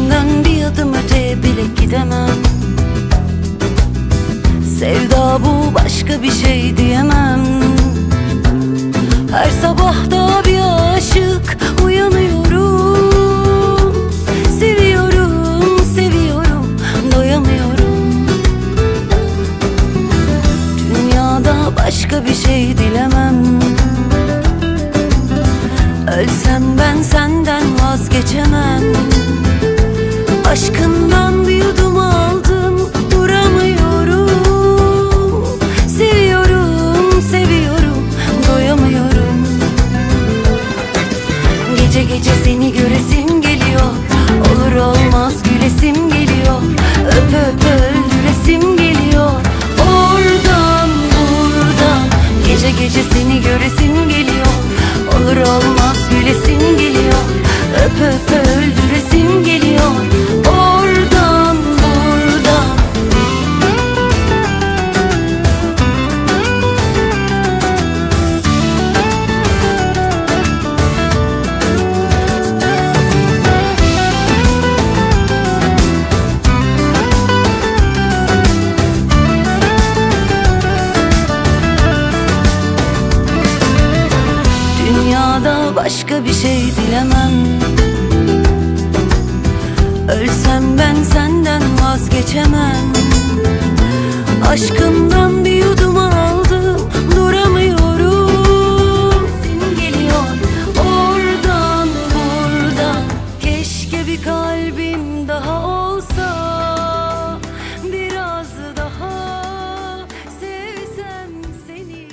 Senden bir adım öteye bile gidemem. Sevda bu, başka bir şey diyemem. Her sabah da bir aşık uyanıyorum. Seviyorum, seviyorum, doyamıyorum. Dünyada başka bir şey dilemem. Ölsem ben senden vazgeçemem. Aşkından bir yudum aldım, duramıyorum. Seviyorum, seviyorum, doyamıyorum. Gece gece seni göresim geliyor. Olur olmaz gülesim geliyor. Öp öp öldüresim geliyor. Oradan buradan gece gece seni göresim geliyor. Olur olmaz gülesim geliyor. Öp öp öldüresim geliyor. Oradan buradan. Dünyada başka bir şey dilemem. Ölsem ben senden vazgeçemem. Aşkımdan bir yudum aldım, duramıyorum. Senin geliyor oradan buradan. Keşke bir kalbim daha olsa, biraz daha sevsem seni.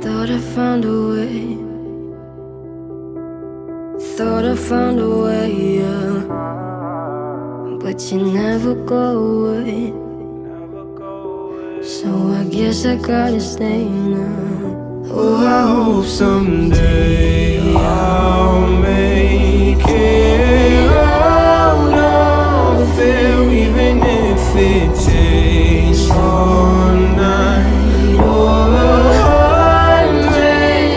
Thought I found a way. Thought I found a way, yeah. But you never go away. So I guess I gotta stay now. Oh, I hope someday I'll make it out of there, even if it takes all night or 100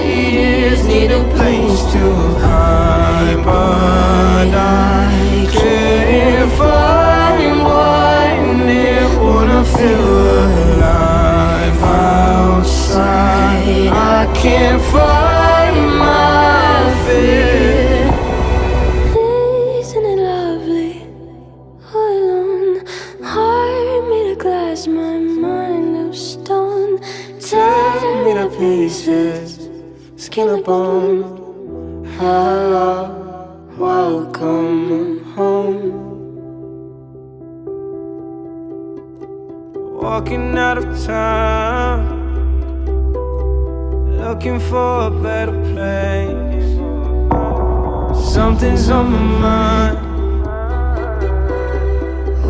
years. Need a place to hide, but I can't find one there. Wanna feel alive outside. I can't find my fear. Isn't it lovely? All alone, heart made of glass, my mind of stone. Tear me to pieces, skin and bone. Hello, welcome home. Walking out of town, looking for a better place. Something's on my mind,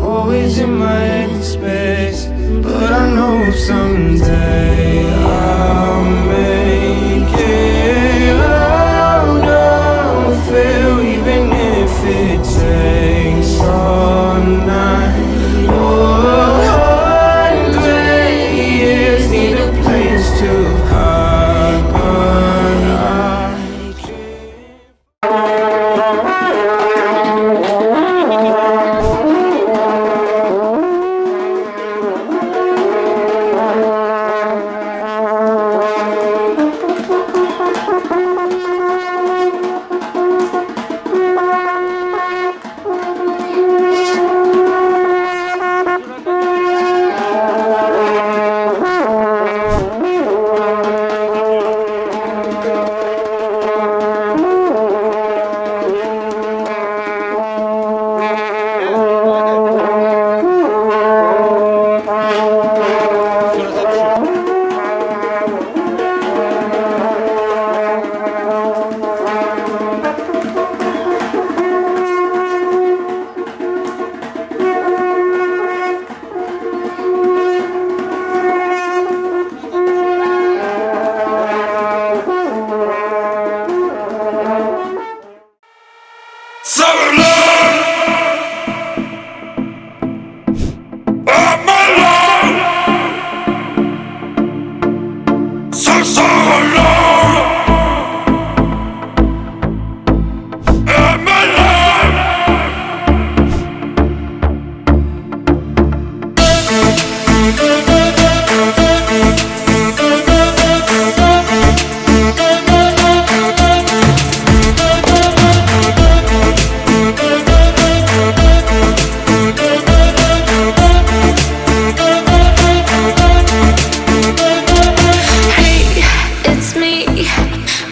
always in my headspace. But I know someday I'll make it out of it, even if it takes all night or 100 years. Need a place to hide, but I can't.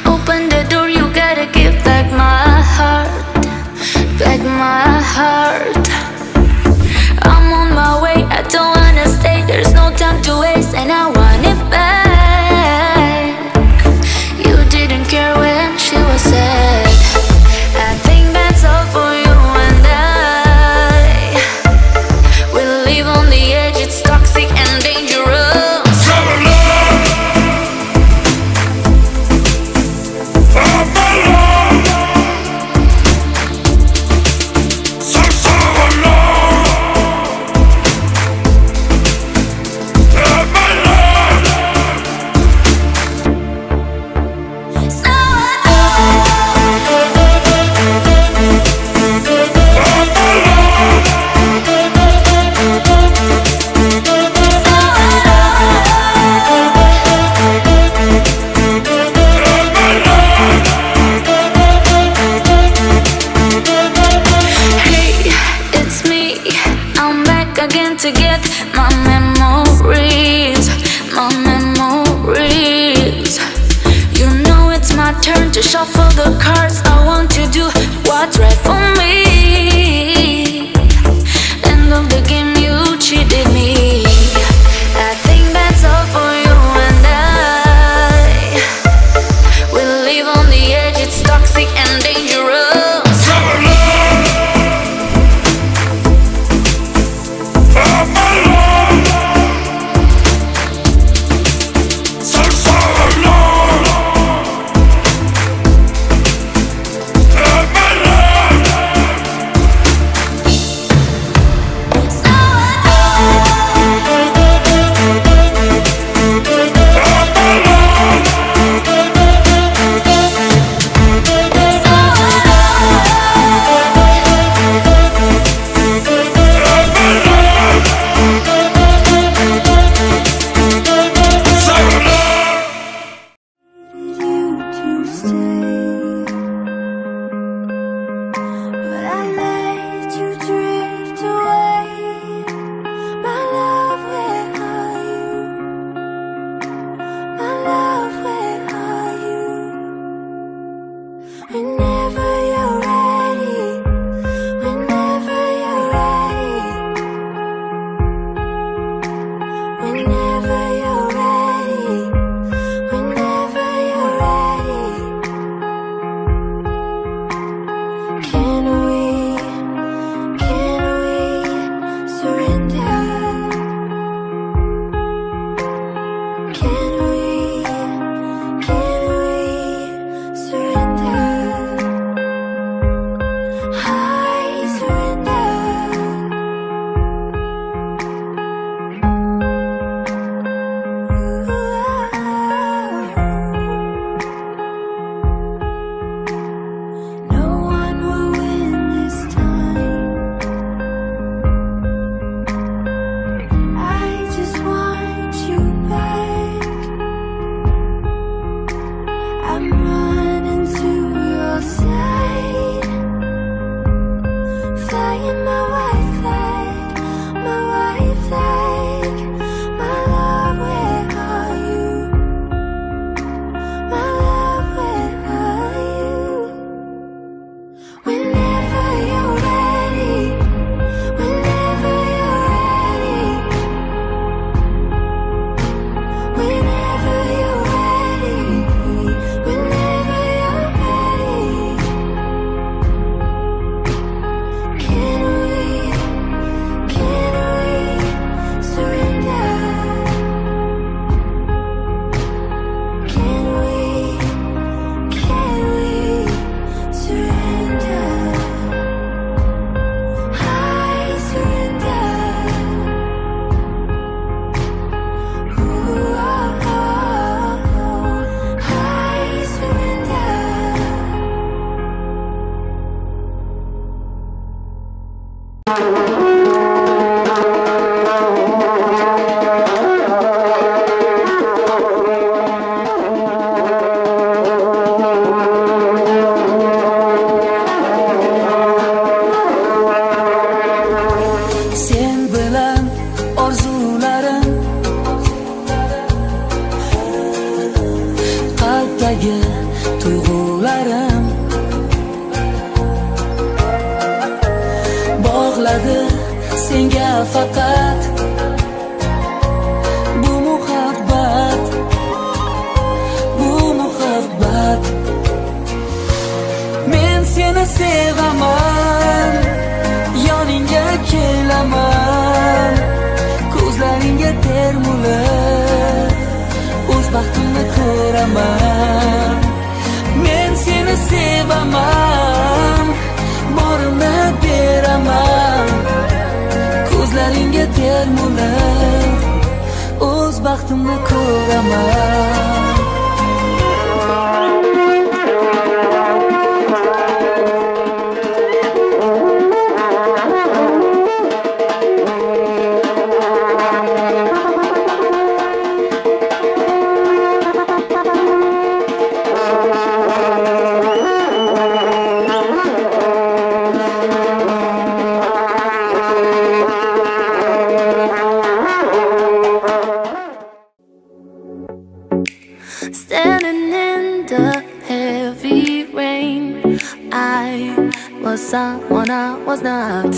open the door, you gotta give back my heart. Back my heart. I'm on my way, I don't wanna stay. There's no time to waste and I want it back. You didn't care when she was sad. I think that's all for you and I. We live on the edge, it's toxic and dangerous. Again to get my memories, my memories. You know it's my turn to shuffle the cards. I want to do what's right for me. End of the game, you cheated me. I think that's all for you and I. We live on the edge, it's toxic and dangerous. tuyg'ularim bog'ladi senga faqat bu muhabbat men seni sevaman yoningga kelaman ko'zlaringga termulib o'z baxtimni ko'raman men seni sevaman borimni beraman ko'zlaringga termulib o'z baxtimni ko'raman Standing in the heavy rain, I was someone I was not.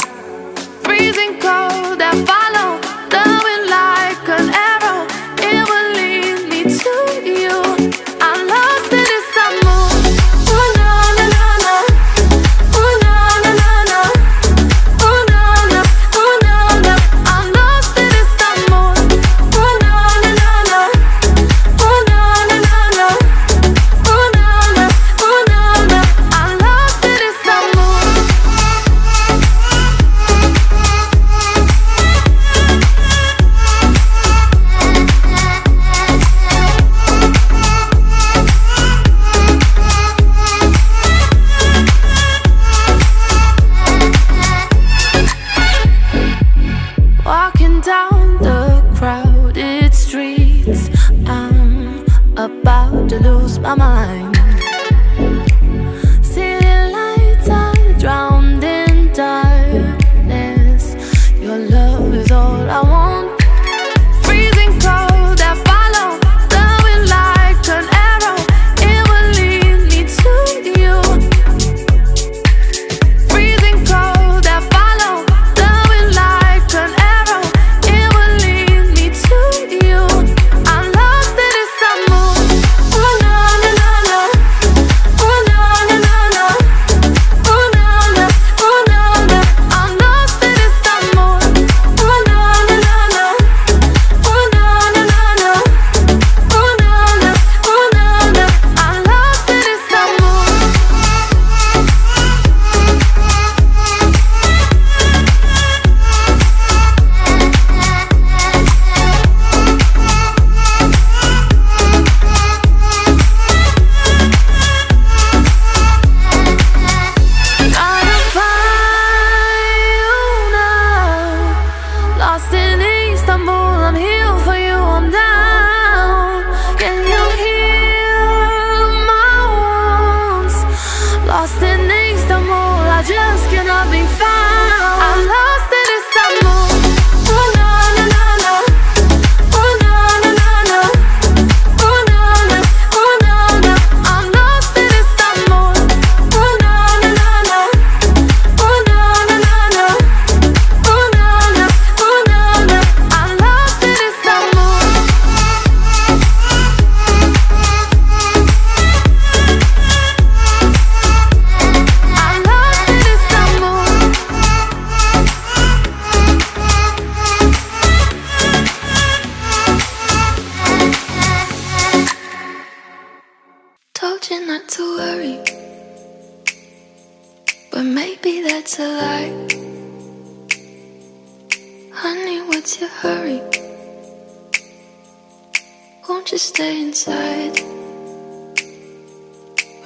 Freezing cold, I follow the wind like an arrow. It will lead me to you. I'm lost in this mood. Oh na na na na. Oh na na na na. Oh na na. Oh na na. I'm lost in this mood. Oh na na na na. Oh na na na na. Oh na na. Oh na na. I'm lost in this mood. Walking down the crowded streets, I'm about to lose my mind. City lights are drowned in darkness. Your love is all I want. Freezing cold, I follow the wind like an arrow. It will lead me to you. Freezing cold, I follow the wind like an arrow. It will lead me to you. I'm lost in this mood. Oh na na na na. Oh na na na na. Oh na na. Oh na na. I'm lost in this mood. Oh na na na na. Oh na na na na. Oh na na. Oh na na. I'm lost in this mood. Trying to find you now. Lost in Istanbul, I'm here for you, I'm down. Can you heal my wounds? Lost in Istanbul, I just cannot be found. I'm lost in Istanbul. Oh na na na na. Oh na na na na. Oh na na. Oh na na. I'm lost in Istanbul. Oh na na na na. Oh na na na na. Oh na na. Oh na na. I'm lost in Istanbul. I'm lost in Istanbul. Told you not to worry, but maybe that's a lie. Honey, what's your hurry? Won't you stay inside?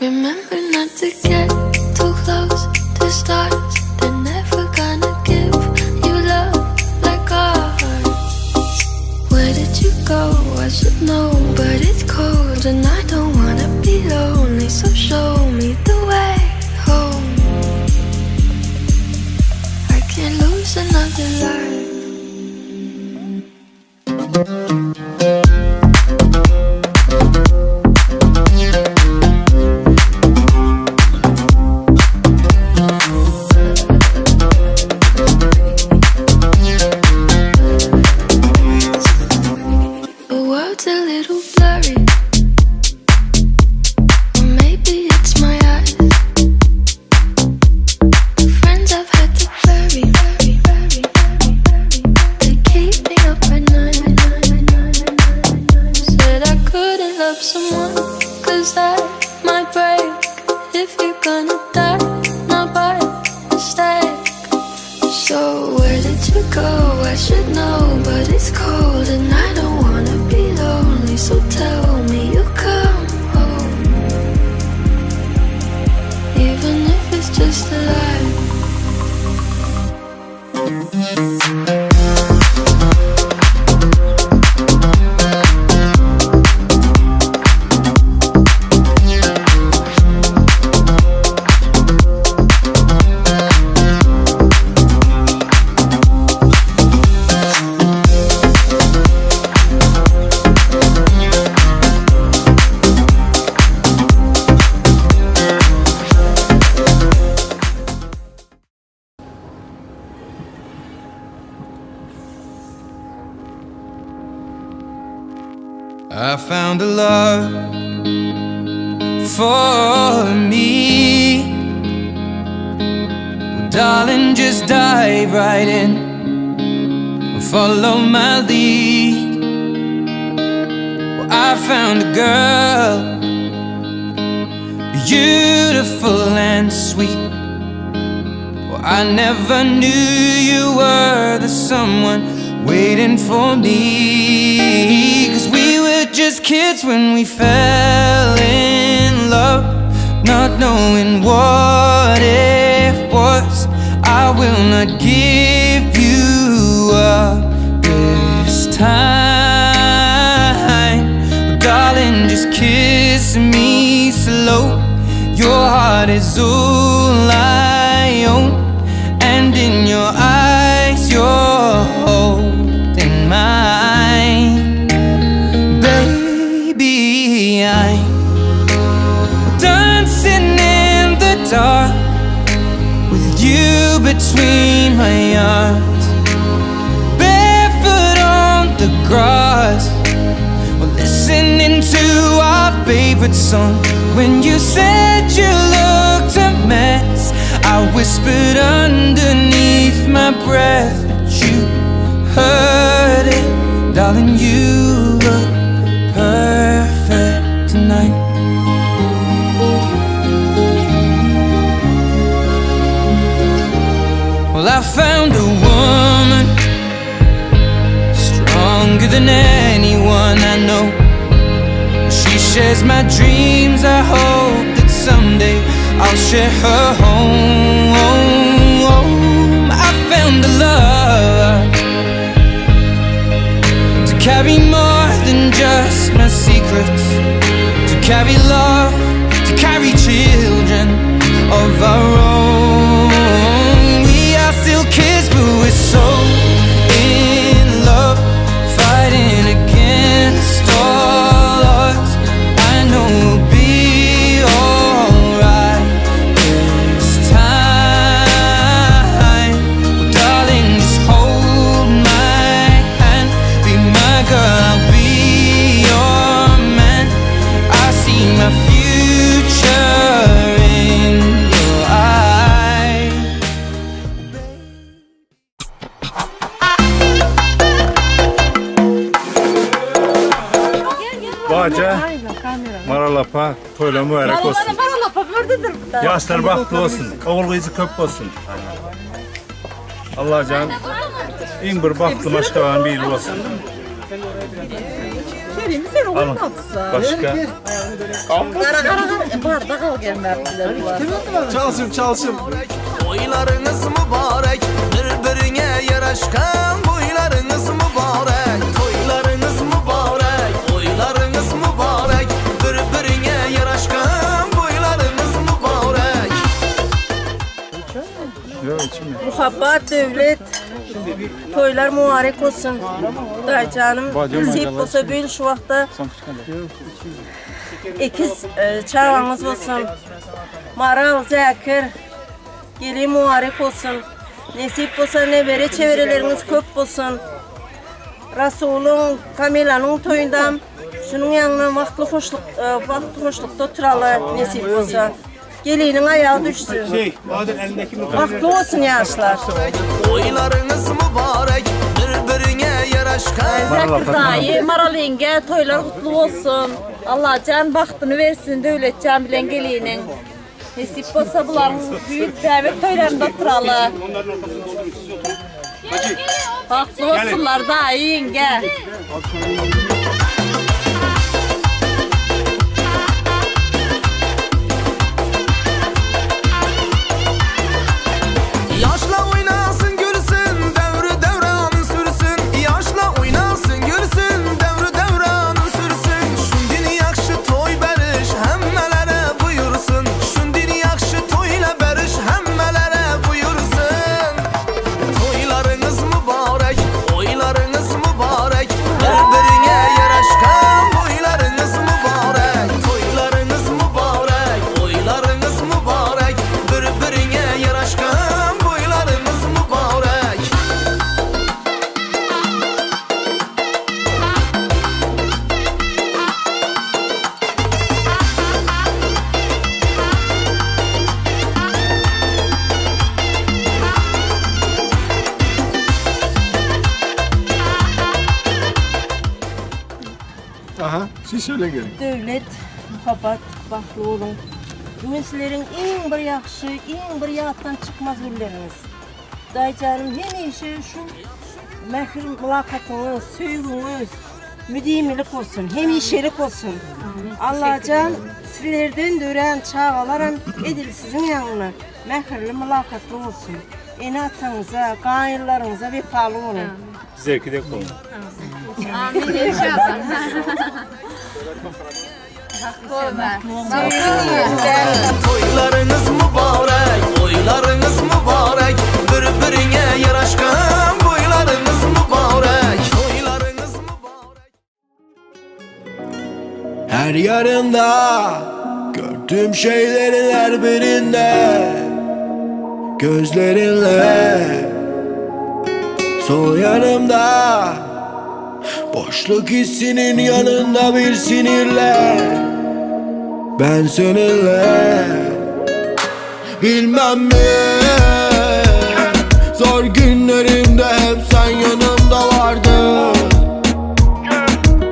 Remember not to get too close to stars. They're never gonna give you love like ours. Where did you go? I should know, but it's cold and I don't wanna be lonely. So show me the way home. I can't lose another life. that might break. If you're gonna die, not by mistake. So where did you go? I should know, but it's cold and I don't wanna be lonely. So tell me you'll come home, even if it's just a lie. I found a love for me. Well, darling, just dive right in and follow my lead. Well, I found a girl, beautiful and sweet. Well, I never knew you were the someone waiting for me. 'Cause we were just kids when we fell in love, not knowing what it was. I will not give you up this time. Darling, just kiss me slow. Your heart is all I own, and in your eyes you're holding mine. Baby, I'm dancing in the dark with you between my arms, barefoot on the grass. We're listening to our favorite song. When you said you looked a mess, I whispered underneath my breath, but you heard it. Darling, you look perfect tonight. Well, I found a woman stronger than anyone I know. She shares my dreams. I hope that someday I'll share her home. I found a love to carry more than just my secrets, to carry love, to carry children of our own. We are still kids, but we're so in love, fighting against all odds. I know we'll be alright this time. Well, darling, just hold my hand, be my girl, I'll be your man. I see my future in your eyes. Baca, maralapa, toyla mübarek olsun. Yaşlar baktı olsun, oğul kızı köp olsun. Allah can, in bir baktı maşkavan bir yıl olsun. Alın, başka. Çalsın. Toylarınız mübarek, birbirine yaraşkan. Toylarınız mübarek, toylarınız mübarek, toylarınız mübarek, birbirine yaraşkan. Toylarınız mübarek. Muhabbat, devlet, toylar mübarek olsun. Dayıcanım, nasip olsa böyle şu vaxtda ikiz çağımız olsun. Maral, Zakir, gelin mübarek olsun. Nasip olsa nevere çevreleriniz köp olsun. Rasulun, Kamila'nın toyundan şunun yanına vaxtlı hoşlukta oturalı nasip olsa. Gelinin ayağı düşsün. Vaxtlı olsun yaşlar. Toylarınız mübarek, birbirine yaraşkan. Zakir dayı, Maral yenge, toylar kutlu olsun. Allah can baktını versin, Devletcan bilen gelinin. Nesip olsa buların büyük davet toylarında oturalı. Baktı olsunlar da iyi yenge. Yaşla oynasın gülsün, devri devranı sürsün. Yaşla oynasın gülsün, devri devranı sürsün. Şundini yakşı toy beriş, hemmelere buyursun. Şundini yakşı toyla beriş, hemmelere buyursun. Toylarınız mübarek, oylarınız mübarek. Birbirine yaraşkan boylarınız mübarek. Toylarınız mübarek, oylarınız mübarek. Birbirine yaraşkan Aha, siz söyleyin. Devlet, muhabbat, baxtlı olun. Bugün sizlerin en bir yaxşı, en bir yattan çıkmaz gülleriniz. Dayıcanım hemişe şu mehir mülakatınız, söygünüz, müdimilik olsun, hemişelik olsun. Allah'can sizlerden dören çağalaram edil sizin yanına. Mehirli mülakatlı olsun. Eni atanıza, gayırlarınıza vefalı olun. Zevki de olun. Amin inşallah. Toylarınız mübarek, oylarınız mübarek. Birbirine yaraşkan boylarınız mübarek. Toylarınız mübarek. Her yarında gördüğüm şeylerin her birinde gözlerinle. Sol yanımda boşluk hissinin yanında bir sinirle. Ben seninle bilmem mi, zor günlerimde hep sen yanımda vardın.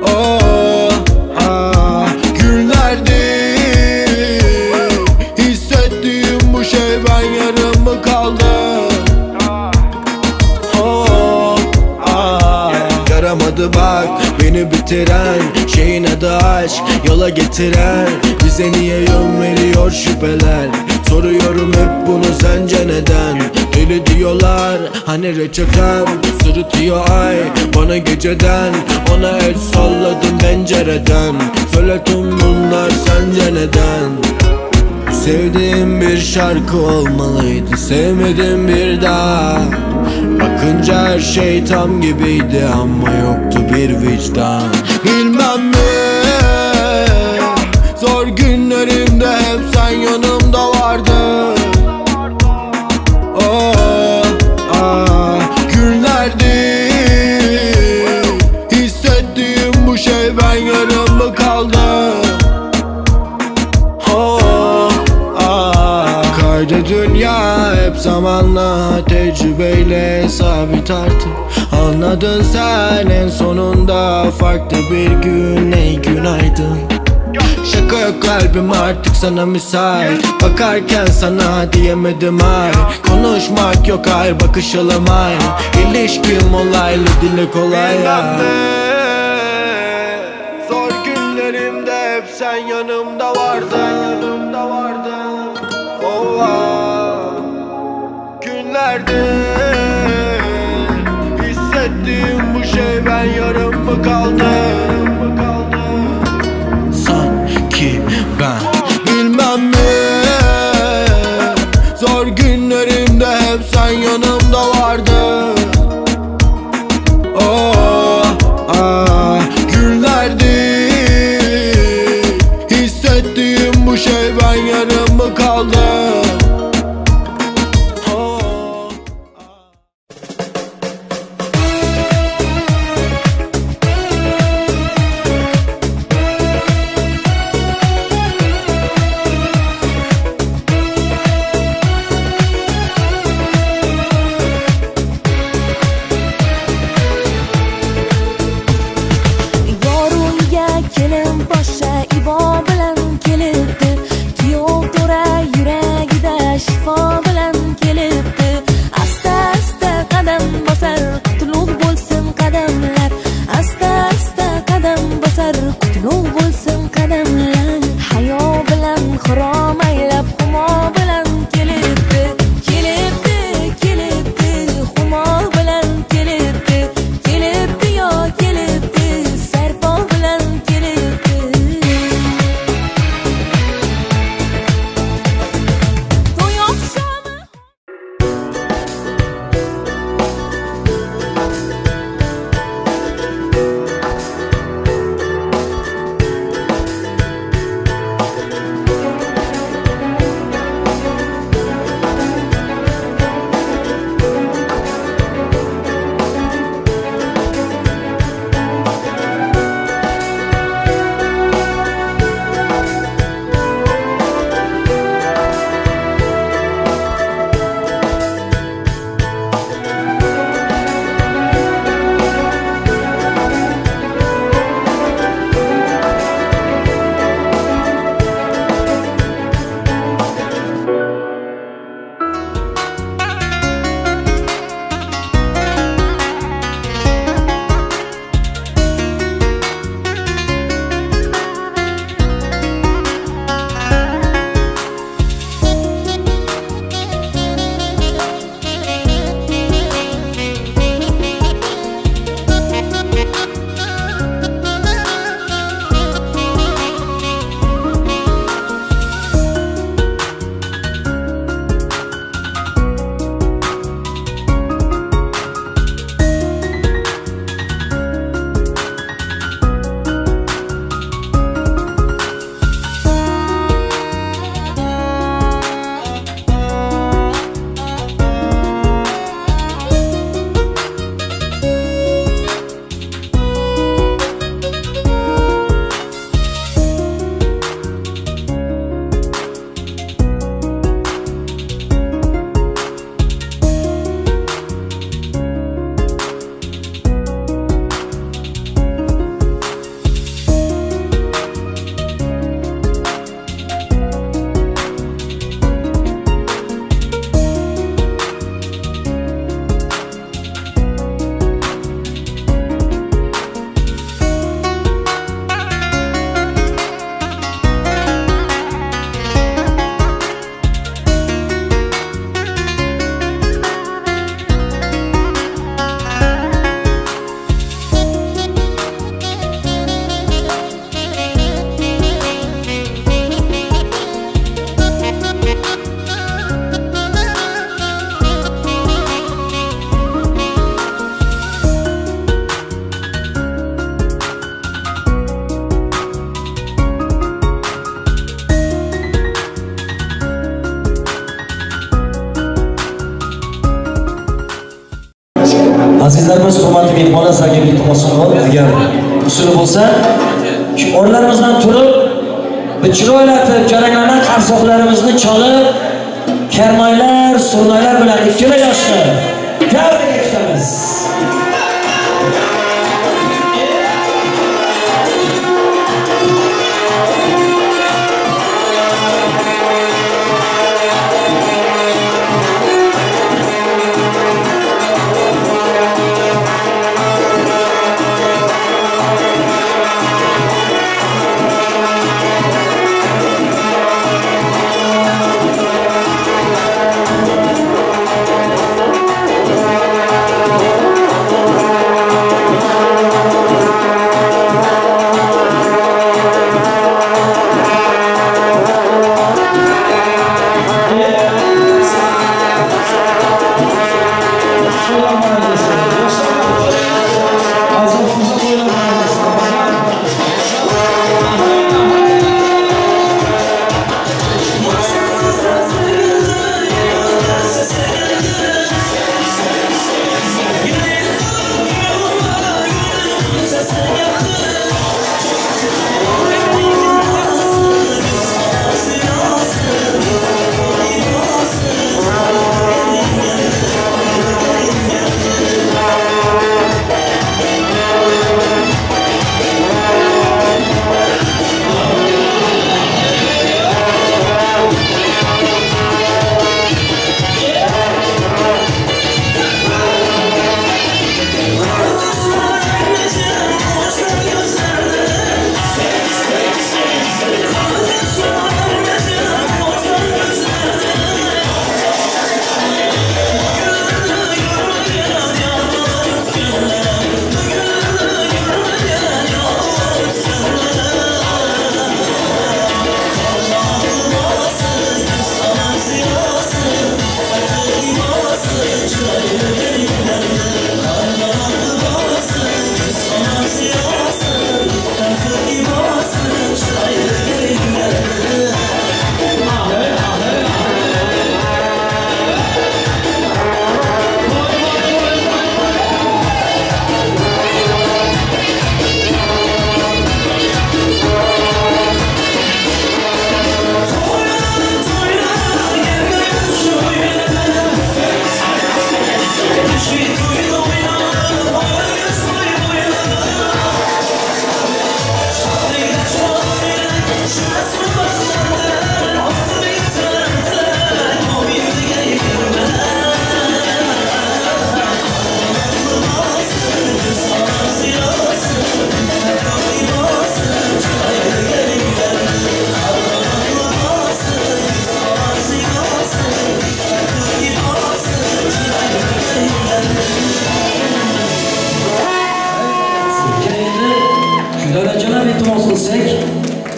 Oh, ah, günlerdi hissettiğim bu şey, ben yarım mı kaldım? Oh, ah, yaramadı bak beni bitiren şeyin adı aşk, yola getiren. Bize niye yön veriyor şüpheler? Soruyorum hep bunu, sence neden? Deli diyorlar hani reçetem, sırıtıyor ay bana geceden. Ona el salladım pencereden. Söyle tüm bunlar sence neden? Sevdiğim bir şarkı olmalıydı, sevmedim bir daha. Bakınca her şey tam gibiydi ama yoktu bir vicdan. Bilmem mi, zor günlerimde hep sen yanımda vardın. Oh, ah, günlerdi hissettiğim bu şey, ben yarım mı kaldım? Oh, ah, kaydı dünya hep zamanla, tecrübeyle sabit artık. Anladın sen en sonunda, farklı bir gün, ey günaydın. Şaka yok kalbim artık sana müsait. Bakarken sana diyemedim ay. Konuşmak yok hayır, bakışalım ay. İlişkim olaylı, dile kolay. Zor günlerimde hep sen yanımda vardın. Oh, ah, günlerde hissettiğim bu şey, ben yarım mı kaldım? Sanki ben bilmem mi, zor günlerimde hep sen yanımda vardın. Oh, ah, günlerdi hissettiğim bu şey, ben yarım mı kaldım? Yorulga kelin boşa Azizlarimiz, hurmatli mehmonlar, sizlarga bitta osonroq agar usuli bo'lsa, shu o'rnlarimizdan turib, bir chiroylatib, jaranglanan qarsoqlarimizni chalib, karmoylar, surnoylar bilan ikkala yoshni davraga kutamiz.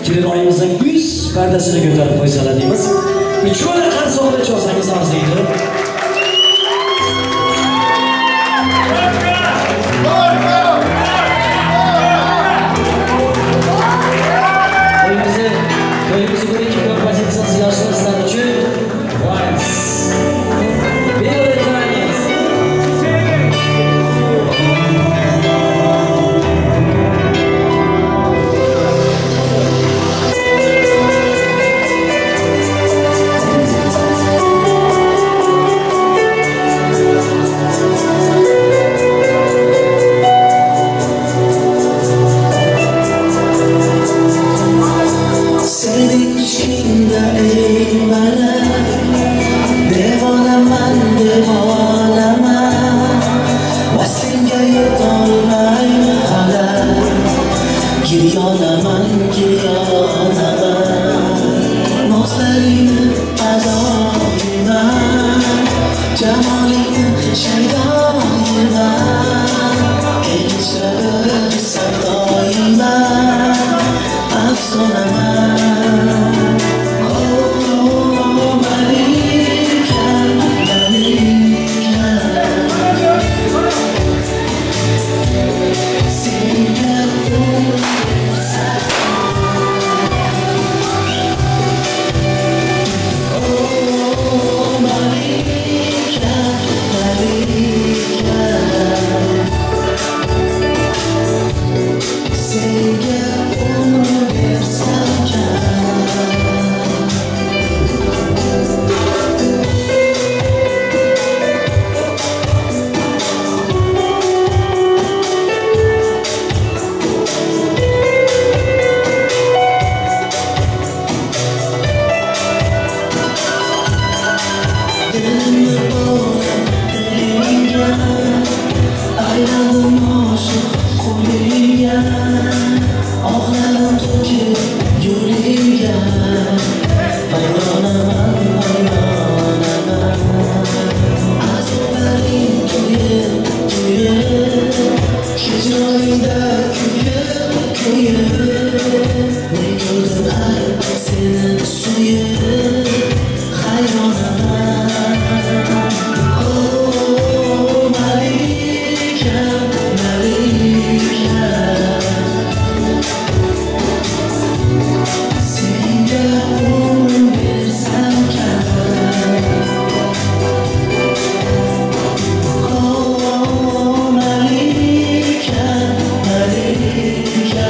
Kelinoyimizning yuz pardasini ko'tarib qo'ysalar deymiz. Uchala qarsoqda chalsangiz arziydi. To'yimizni birinchi kompozitsiyasi yoshlar uchun vals. dilimni bog'lab dilinga, ayladim oshiq qo'lingga, oqlarim to'kib yo'lingga, vayronaman vayronaman, azoblaring to'yib to'yib, hijroningda kuyib kuyib, ne ko'rdim ayb seni suyib, hayronaman. Oh malika malika, senga umrim bersam kaman. Oh malika malika,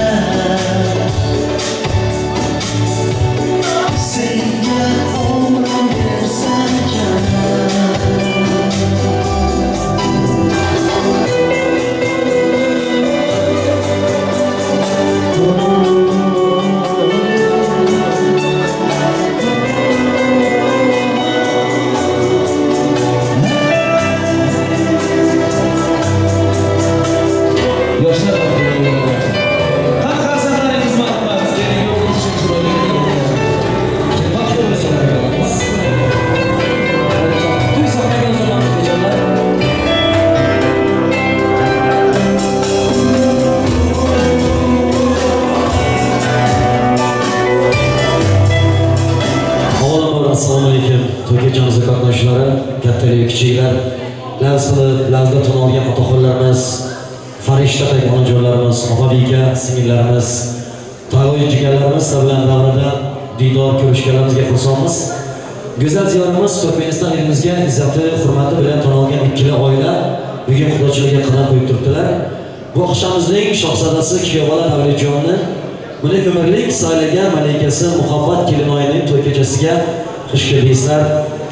senga umrim bersam kaman. Yoshlar har farzandlaringiz marhamat, kerak yo'q ishni chiroyli vaqt o'rnashamiz. To'y saqlagan zaman kechalar. Avvalambor assalomu alaykum. To'yga jonsiz qatnashchilari, kattalar, kichiklar, laz qilib, lazda ton olgan otaxonlarimiz, farishtaday onajonlarimiz, opa-beka, singillarimiz, tog'oy jigarlarimiz bilan davrada diydor ko'rishganlarimizga xursandmiz. Go'zal ziyorimiz Turkmaniston elimizga izzati, hurmati bilan tan olgan ikkala oila bugun xudochilarga qadam qo'yib turibdilar. Bu oqshomimizning shohzodasi Kiyobola Davletjonni buni umrlik saylagan malikasi Muhabbat Kelinoyining to'y kechasiga xush kelibsizlar,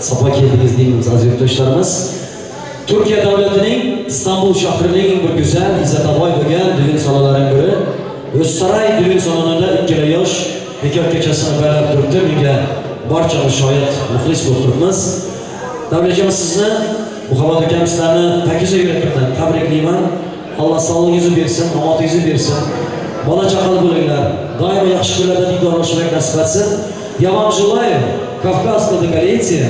safo keldingiz deymiz aziz yurtdoshlarimiz. Turkiya davlatining Istanbul shahrining eng bir go'zal, izzataboy bo'lgan düğün salonlarining biri O'zsaroy düğün salonida ikkala yosh bekor kechasini baylab turibdi. Menga barcha shoyat muxlis bo'lib turibmiz. Davlatjon, sizni Muhabbat akam sizlarni takiza yurakdan tabriklayman. Alloh sog'ligingizni bersin, omoningizni bersin. Bola chaqali bo'linglar. Doimo yaxshi kunlarda diydorlashmak nasib etsin. Я вам желаю кавказского долголетия,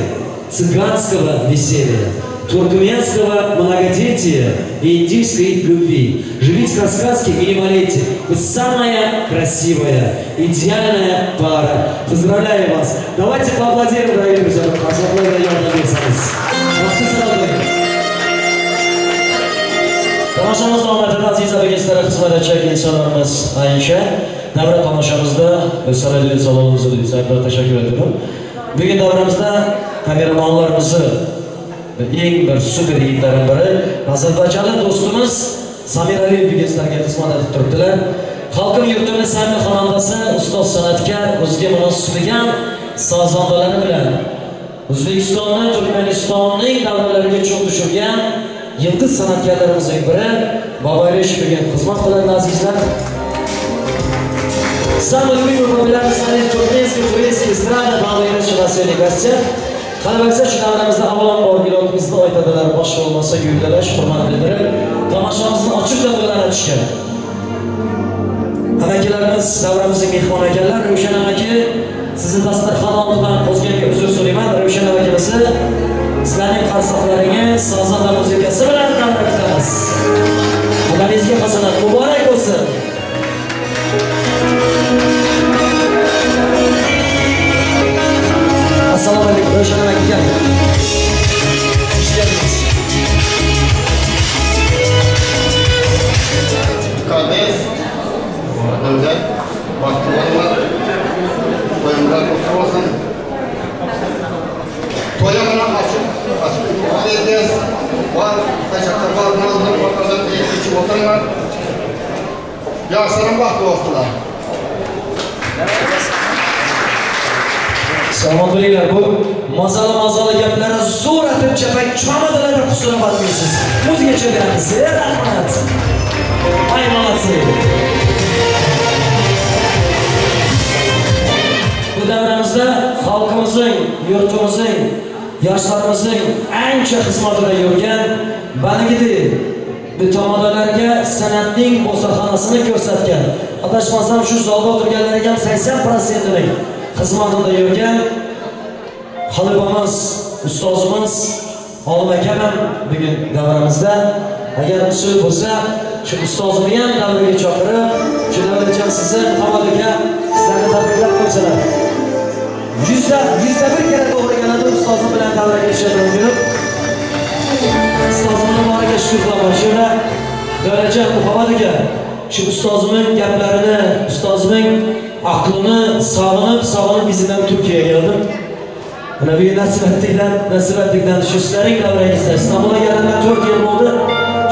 цыганского веселья, туркменского многодетия и индийской любви. Живите как сказки и не болейте. Вы самая красивая, идеальная пара. Поздравляю вас. Давайте поаплодируем, дорогие друзья. Tomoshamizda omadida aziz abegistlar xizmatchi insonlarimiz ayniqsa davra tomoshamizda O'zsaroy düğün salonimizda saytlar tashakkur etaman. Bugun davramizda kameramanlarimizni eng bir super yigitlardan biri Ozarbayjonlik do'stimiz Samir Aliyev begistlarga xizmat etib turibdilar. Xalqim yurtimiz Samir xonandasi, ustoz san'atkor, o'ziga munosib bo'lgan sozandalari bilan O'zbekistonni, Turkmanistonning davralariga cho'g' tushirgan yildiz san'atkorlarimizning biri Babayreshiga xizmat qiladi azizlar. Самый любимый популярный туркменский, турецкий эстрада Babayreshiga сегодня гостя. Qalabalar shu davramizda avvalambor milodimizni aytadilar, boshqa bo'lmasa guldalash, hurmat bildirib, tomoshamizni ochiq davralar ochishgan. Amakilarimiz davramizning mehmon ekanlar. Ravshan amaki, sizni dasturxon oldidan o'zgaga uzr so'rayman. Ravshan amakimizni sizlarning qarsoqlaringiz sozanda muzikasi bilan qabul etamiz. Xudoingizga hasanat muborak bo'lsin. Assalomu alaykum, Ravshan aka. Kardeş, özel, baktılarına, koyunlar olsun. Toyamına açık edeceğiz. Var, kaçakta var, nazlı, ortadan geçip oturlar. Yaşların vakti olsunlar. Salom bo'linglar. Bu mazali gaplarni zo'r atib chapak chomadilar, kusura qolmaysiz. Muzika chalamiz. Rahmat. Ay молодцы. Bu davramizda xalqimizning, yurtimizning Yoshlarımızın ancha xizmatida yurgan, banigidi bitomodalarga san'atning bo'saxonasini ko'rsatgan. Adashmasam shu zalda o'tirganlarga ham 80%ning xizmatida yurgan xalibamiz, ustozimiz Olim aka ham bugun davramizda. Agar usul bo'lsa, shu ustozimni ham davraga chaqirib, shu davracha sizni Muhammad aka sizlarni tabriklab qo'ysalar. 100 bir kere to'g'ri keladi ustozim bilan davraga tushadigan bo'lib. Ustozimning boriga shukur qilaman. Shuna davracha Muhammad aka shu ustozimning gaplarini, ustozimning aqlini sog'inib izidan Turkiyaga keldim. Mana bu nasib etdikdan shu sizlarning davrangizda Istanbulga kelgandan 4 yil bo'ldi.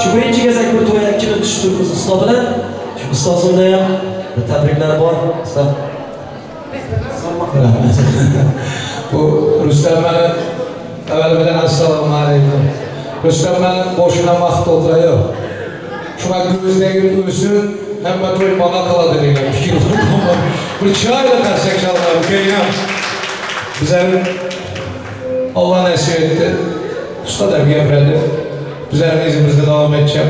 Shu birinchi gezak bir to'y ikkini tushtirdik ustoz bilan. Shu ustozimda ham tabriklar bor. Ustoz. Bu Rustam bana evvel bilen assalamu aleykum. Rustam bana boşuna vaqt o'tirayo. Şuna gözlegi ölsün hem to'y bana qiladi degan fikr bor. Bir chiroyli qarsak challar ukayam. Bizlerin Allah nasip etti. Usta da gapiradi. Bizlerin izimizde devam edeceğim.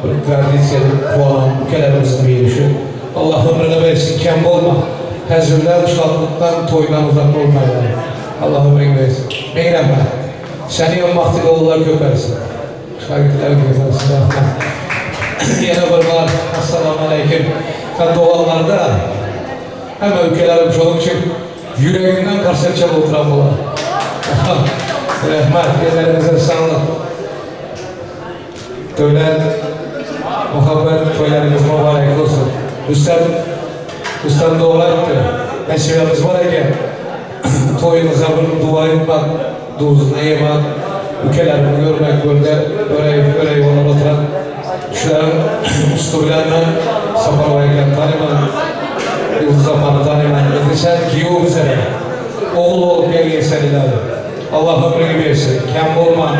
Bir tradisiyalı kualan ülkelerimizin bir işi. Allah ömrüne versin, kem olma. Hazırlar, şadlıktan, toydan uzak olmayalım. Allah ömrüne versin. Meyremle. Seni vaxtiyle oğullar köpersin. Şagirtler köpersin. Yine bir var. Assalamu aleykum. Ben doğanlarda hemen ülkelerim çoğun için yüreğinden karşılaşacak oturan bu. Rahmet, ellerinize sağlık. Devlet, muhabbet, toylarınız mübarek olsun. Üstten doğru etti. Nesibimiz var eken, toyunuza bir dua etmek, duzunu yemek, ülkelerini görmek, böyle yollar oturan, kişilerin üstülerine Saparvayken tanıman, Yıldız Apan'ı tanıman, sen ki o bize, oğul olup gelirsen ileride. Allah ömrünü versin, kem olma,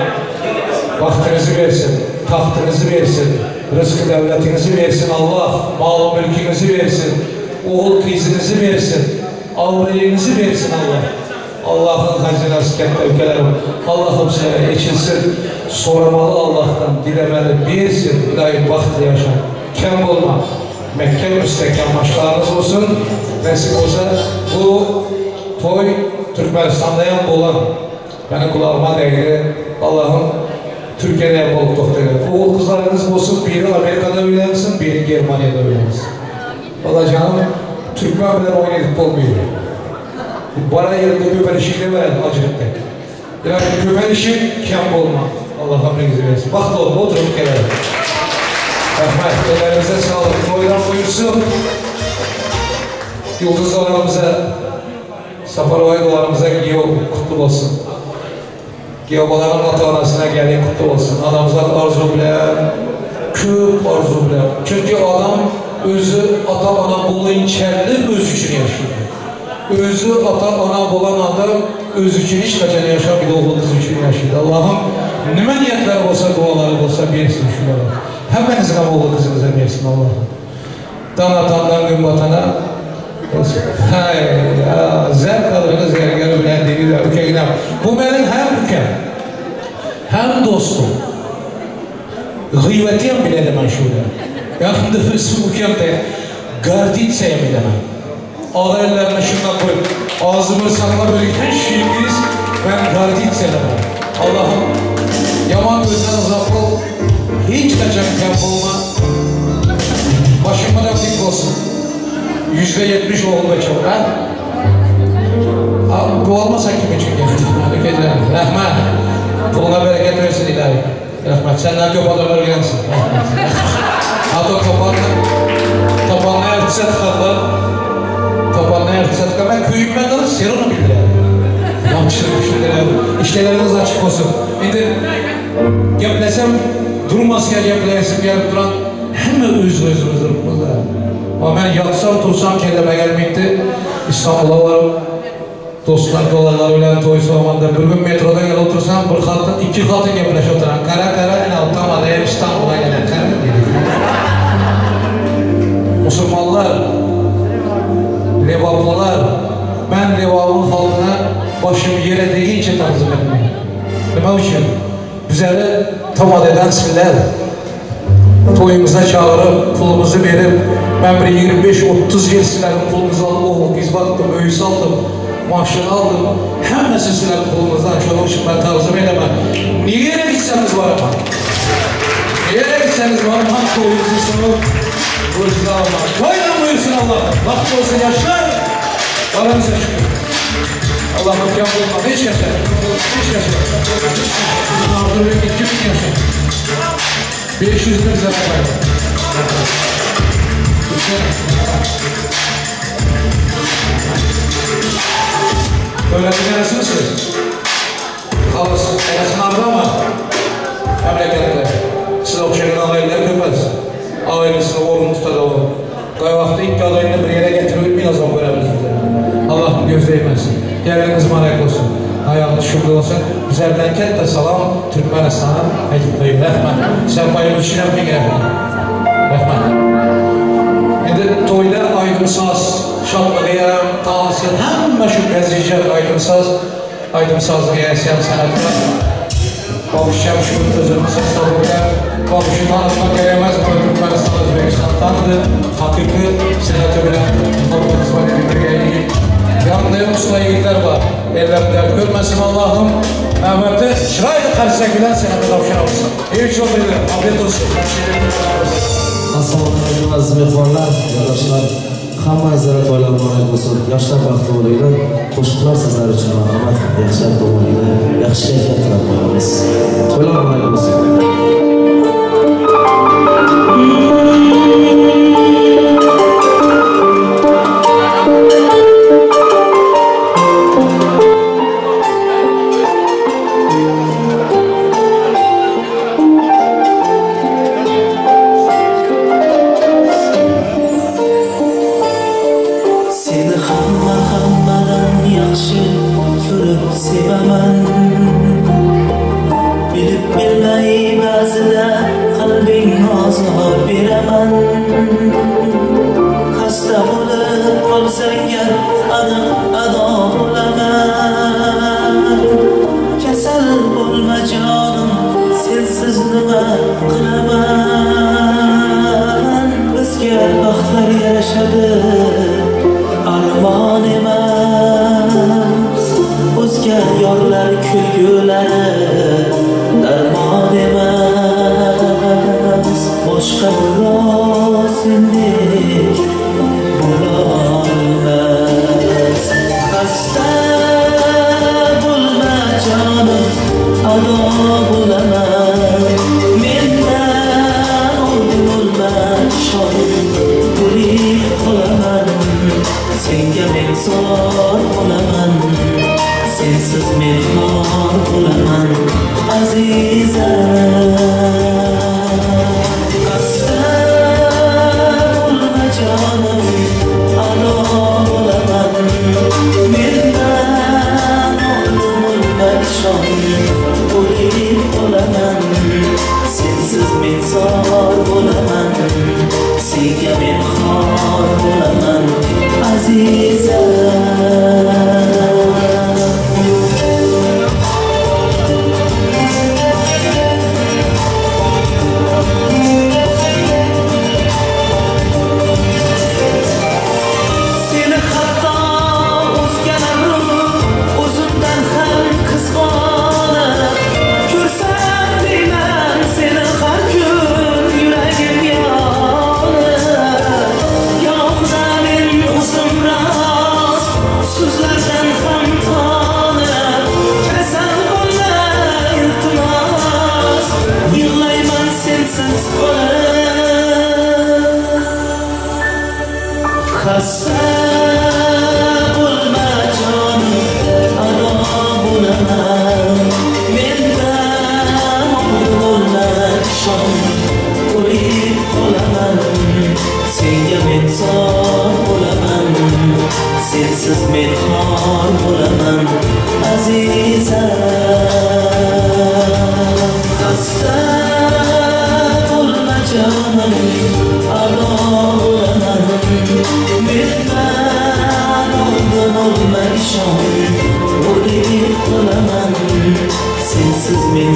vaktinizi versin, tahtınızı versin, rızkı devletinizi versin Allah, mal mülkünüzü versin, oğul kızınızı versin, avrelinizi versin Allah. Allah'ın hazinası kente ülkelerim, Allah'ım size içilsin, sormalı Allah'tan, dilemeli, birsin, ilahi bahtı yaşa, kem olma, Mekke müstehkem maçlarınız olsun, nasip olsa bu toy Türkmenistan'da yan olan, benim kulağıma değdi, Allah'ım Türkiye'de yapılıp doktor. Oğul kızlarınız olsun, biri Amerika'da öğrensin, biri Germanya'da öğrensin. Valla canım, Türkmen bile oynayıp olmuyor. Bana yerinde köpenişiyle veren acılıkta. Yani köpenişin kem olma. Allah hamdinizi versin. Baktı olun, oturup gelelim. Rahmet, ellerinize sağlık. Oydan buyursun. Yıldızlarımıza, Saparvaydolarımıza giyo kutlu olsun. Giyobaların ata-anasına gelin kutlu olsun. Anamıza arzu bilen, köp arzu bilen. Çünkü adam özü ata-ana bulunçerli öz için yaşıyor. Özü ata-ana bulan adam öz için hiç kaçan yaşam bir de oğul kız için yaşıyor. Allah'ım nime niyetler olsa, duaları olsa birsin şunlara. Hemenizin ama oğul kızınıza birsin Allah'ım. Dan atandan gün batana zevk alırınız geri bilendiğiniz ülkeyle. Bu benim hem ülkem, hem dostum. Gıyvetiyem bile demem şöyle. Yani bizim ülkemde garditseyem bile demem. Ağır ellerine şundan koyup ağzımı sakla böyle her şeyimiz ben garditseyem demem. Allah'ım yaman gözden uzak ol, hiç kaçan kamp olma. Başıma da dik olsun. %70 oğul ve çok, ha? Bu olmasa kim için geldi? Rahmet, kuluna bereket versin ilahi. Rahmet, senden köp adamlar gelsin. Hatta topanla ertset kaldı. Topanla ertset kaldı. Ben köyümden kalır, sen onu bildirim. Yapıştırıp işleriniz açık olsun. Şimdi geplesem, durmazken gepleyesim gelip duran hemen özümüzdür burada. Ama ben yatsam, tursam kendime gelmekti. İstanbul'a varım. Dostlar, dolarlarıyla toy soğumanda bir gün metroda gel otursam, bir katın, iki katın yapılaş oturan. Kara en alttan adayım İstanbul'a gelen kara dedik. Müslümanlar, levaplılar, ben levapın halkına başım yere değince tanzim etmeyeyim. Nima uchun? Bizleri tamad eden sizler. Toyumuza çağırıp, pulumuzu verip, ben bir 25-30 yıl sizlerin pulunuzu alıp, oğul giz baktım, öğüs aldım, maaşını aldım. Hemmesi sizlerin pulunuzdan, şunun için ben tavzım edemem. Niye gitseniz var ama? Niye gitseniz var ama? Toyunuzu sonu, buyursun Allah. Toydan buyursun Allah. Vakti olsun yaşlar, paranıza şükür. Allah mükemmel olma, hiç yaşa. Hiç yaşa. Ağzı büyük 2000 yaşa. 500 bin bize bakayım. Öğretim arasınız. Havuz, arasınlarda ama memlekette. Siz okşayan ağaylar köpez. Ağaylasını oğlum tutar oğlum. Kay vakti ilk adayını bir yere getirip bir azam verebiliriz bize. Allah'ım göz değmesin. Yerleriniz mübarek olsun. Hayatınız şükür olsun. Bizlerden kette salam Türkmenistan'a Ecip'teyim. Rahman. Sen payını düşünemeyin Rahman. Rahman. Şimdi toyda aydın saz, şanlığı yaram, tasir, hemme şu gazicek aydın sazlığı yaşayan sanatına. Kavuşacağım şu özürlü seslerine, kavuşu tanıtmak gelemez mi? Türkmenistan, Özbekistan tanıdı. Hakiki senatı bilen halkımız var edildiği. Yanında usta yiğitler var. Ellerim dert görmesin Allah'ım. Mehmet'e şirayla karşısına giden senatı kavuşan olsun. İyi çok ederim. Afiyet olsun. Assalomu alaykum aziz mehmonlar, yo'ldoshlar. Hammangizga to'ylar muborak bo'lsin. Yoshlar baxtli bo'linglar. Qo'shiqlar sizlar uchun marhamat. Yaxshi bo'linglar. Yaxshi kayfiyat tilab qo'yamiz. To'ylar muborak bo'lsin.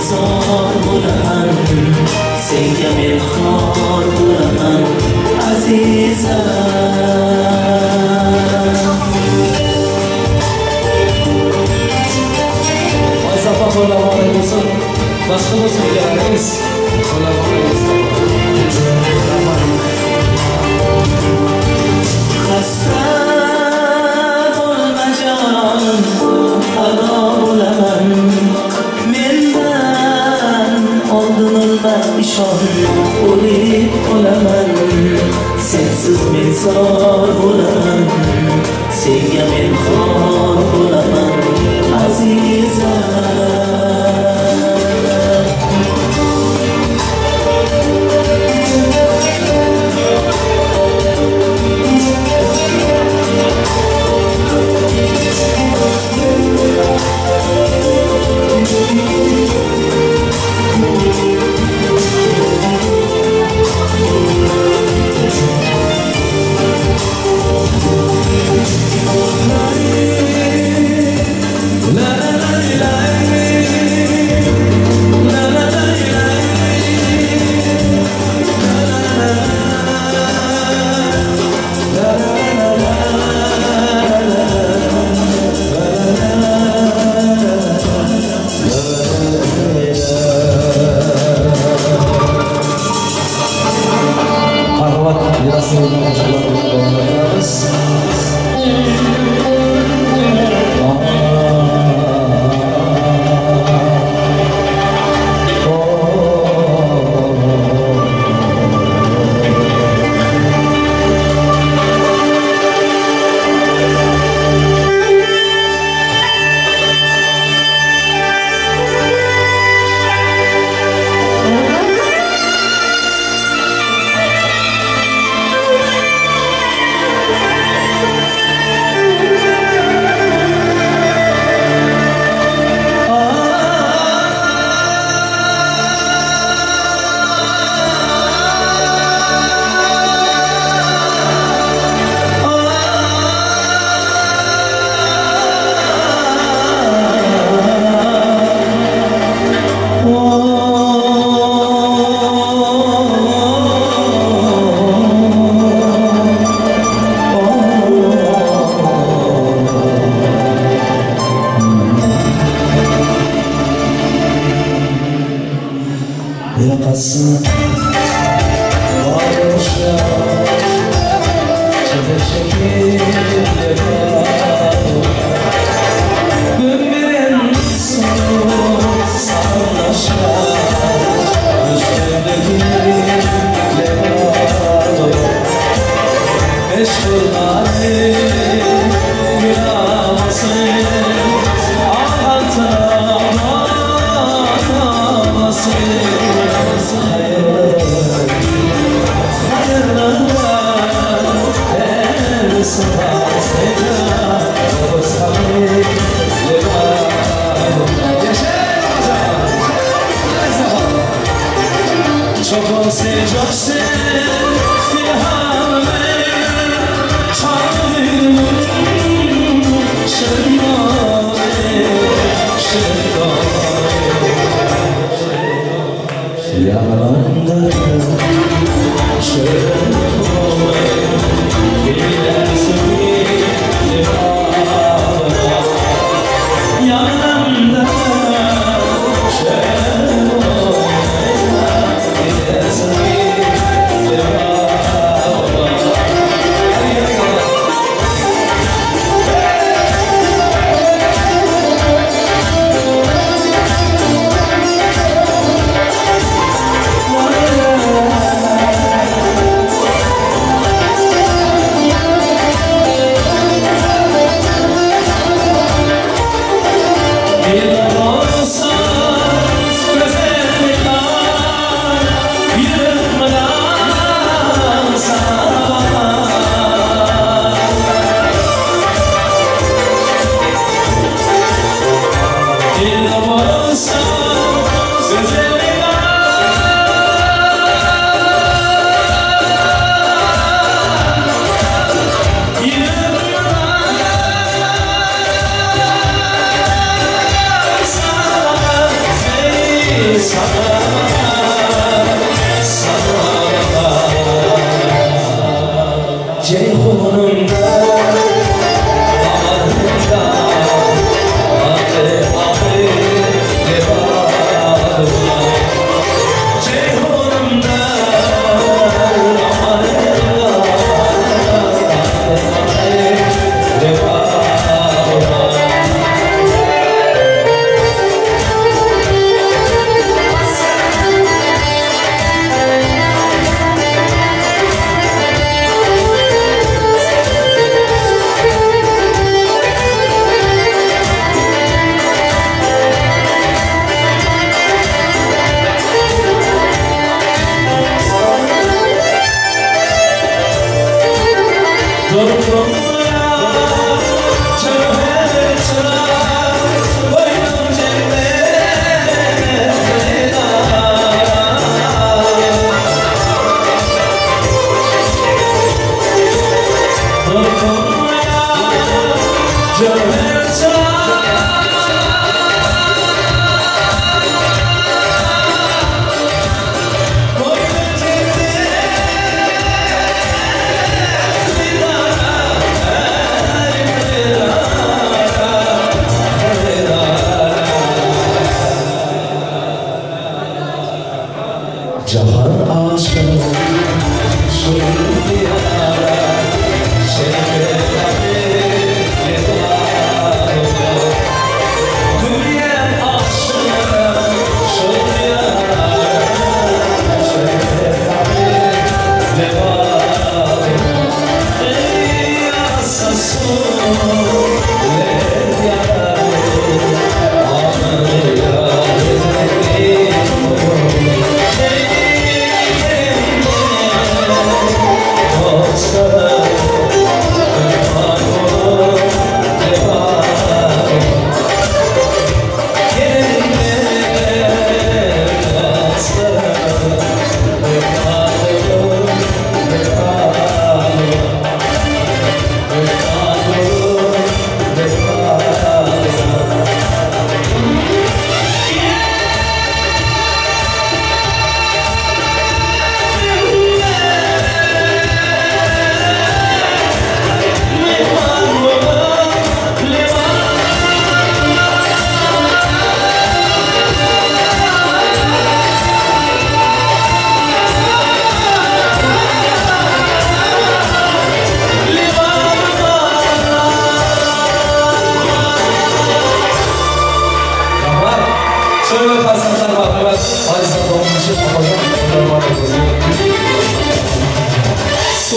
bezor bo'laman senga men xor bo'laman azizam Aysafa qo'llamoqlik bo'lsin boshqa bo'lsin kerakmiz qo'llamoqlik bo'lsin xasta bo'lma jonim ado bo'laman mendan oldin o'lma ishon o'lib qolaman sensiz men zor bo'laman senga men xor bo'laman azizam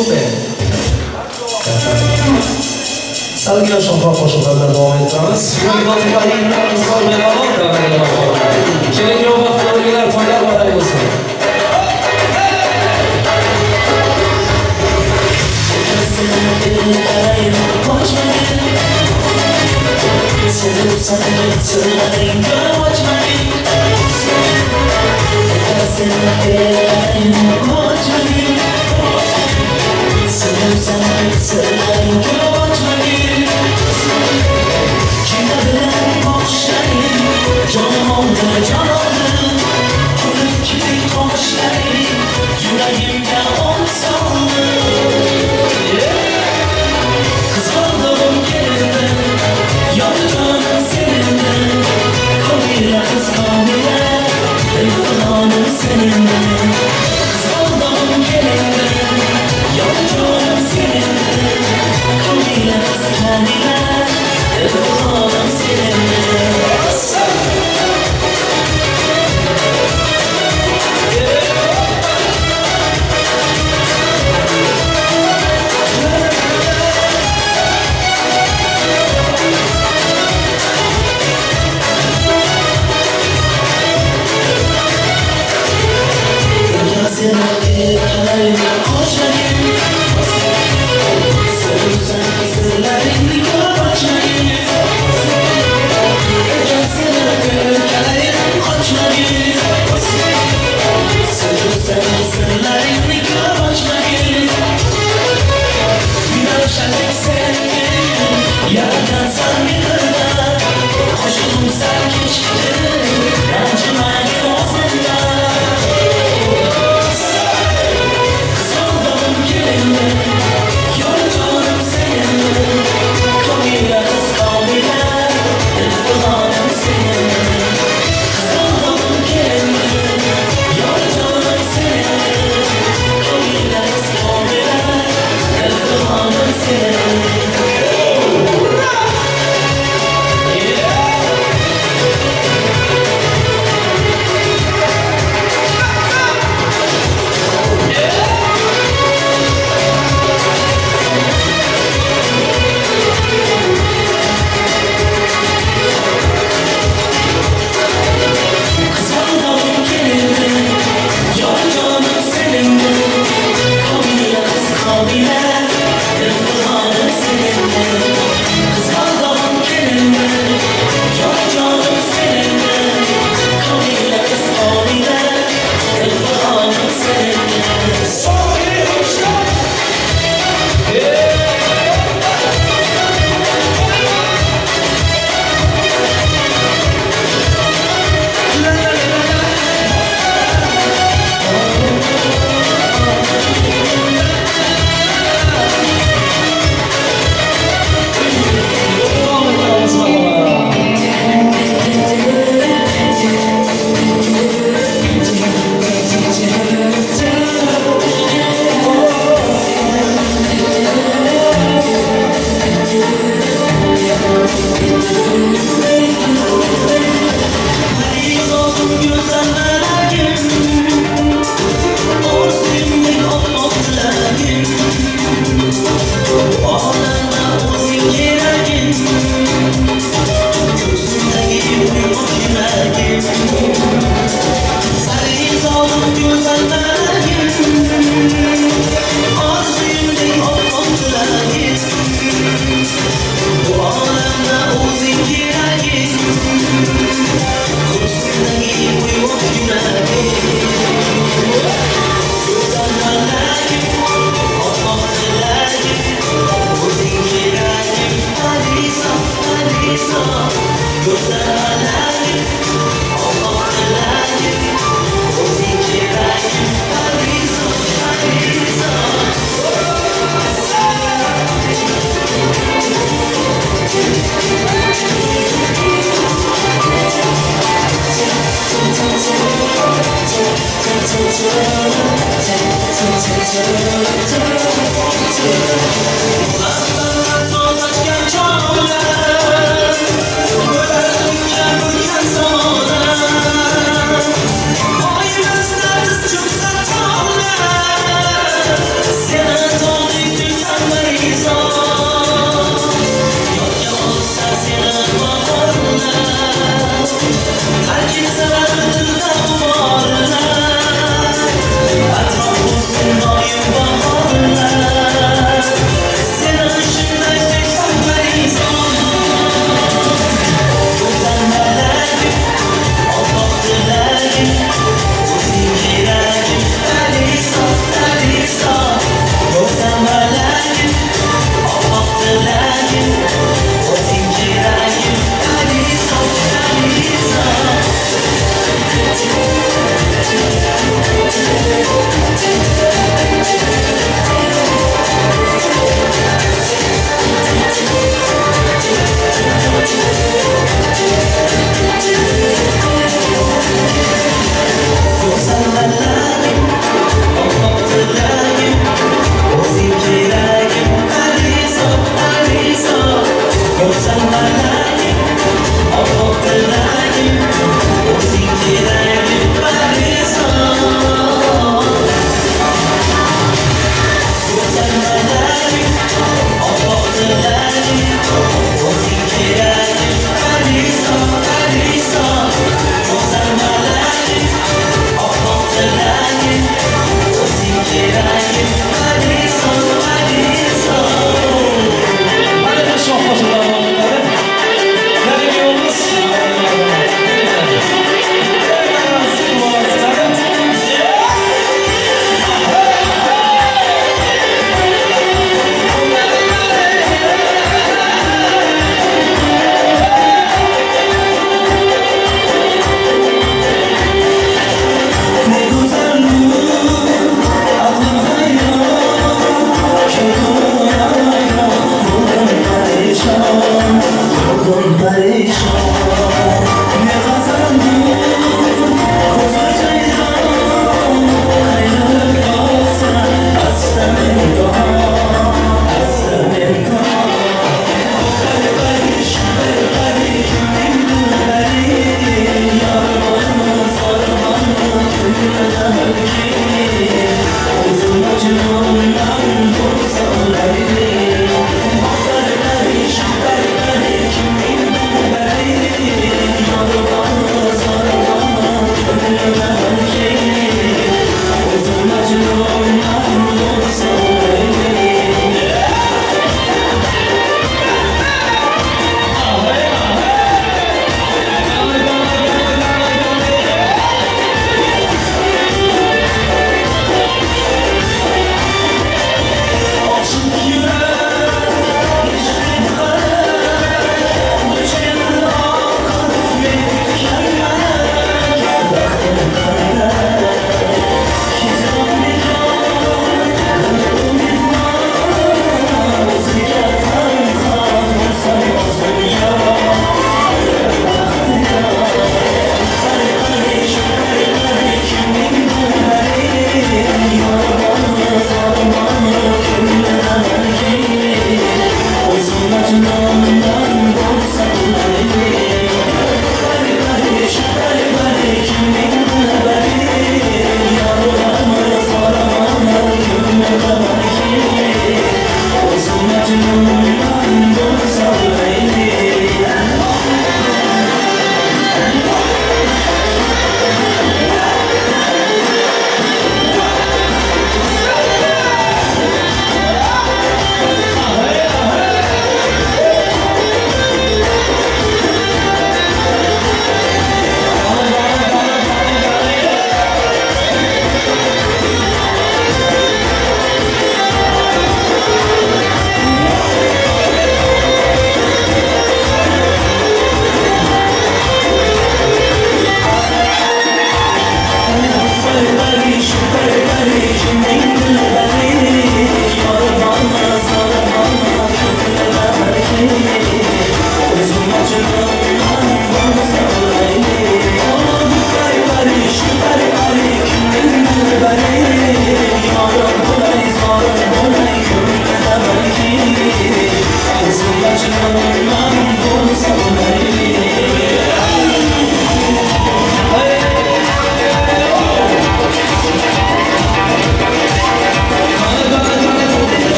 Super. Salgina şoför koşullarında devam ettiramiz. Şunga notifayin qizlar mehmon davraga boradi. Keling yo'q to'ylar baday bo'lsin. Canım oldu, can aldım. Kulüp gibi komşularım, yüreğimde on saldı. Kıskandım gelinle, yanacağım seninle. Kamile kız kamile, el falanım seninle. Kıskandım gelinle, yanacağım seninle. Kamile kız kamile, el falanım seninle. Turn